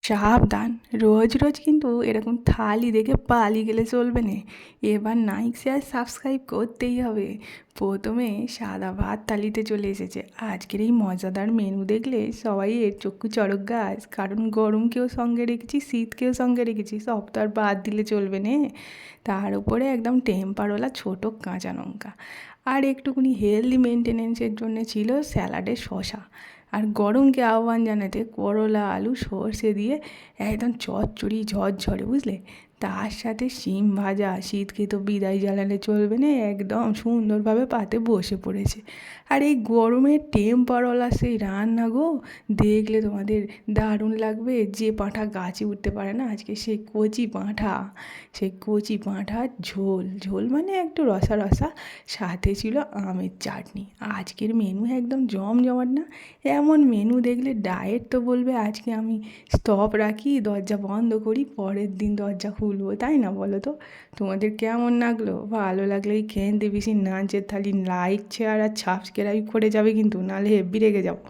সাবধান, রোজ রোজ কিন্তু এরকম থালি দেখে পালিয়ে গেলে চলবে না। এবার লাইক শেয়ার সাবস্ক্রাইব করতেই হবে। প্রথমে সাদা ভাত থালিতে চলে এসেছে। আজকের এই মজাদার মেনু দেখলে সবাই এর চক্ষু চড়ক গাছ, কারণ গরমকেও সঙ্গে রেখেছি, শীতকেও সঙ্গে রেখেছি, সব তো আর বাদ দিলে চলবে না। তার উপরে একদম টেম্পারওয়ালা ছোটো কাঁচা লঙ্কা, আর একটুখানি হেলদি মেনটেনেন্সের জন্য ছিল স্যালাডে শসা। আর গরমকে আহ্বান জানাতে করলা আলু সর্ষে দিয়ে একদম চচ্চড়ি ঝরঝরে, বুঝলে? তার সাথে শিম ভাজা, শীতকে তো বিদায় জানালে চলবে না, একদম সুন্দরভাবে পাতে বসে পড়েছে। আর এই গরমের টেম্পারওয়ালা সেই রান্না গো, দেখলে তোমাদের দারুণ লাগবে। যে পাঁঠা গাছে উঠতে পারে না, আজকে সেই কচি পাঁঠা, সেই কচি পাঁঠার ঝোল, ঝোল মানে একটু রসা রসা, সাথে ছিল আমের চাটনি। আজকের মেনু একদম জমজমাট না? এমন মেনু দেখলে ডায়েট তো বলবে আজকে আমি স্টপ রাখি, দরজা বন্ধ করি, পরের দিন দরজা খুলবো, তাই না বলো তো? তোমাদের কেমন লাগলো? ভালো লাগলে এই খেয়ে বেশি নাচের থালি লাইক শেয়ার আর সাবস্ক্রাইব করে যাবে কিন্তু, নাহলে হেব্বি রেগে যাবো।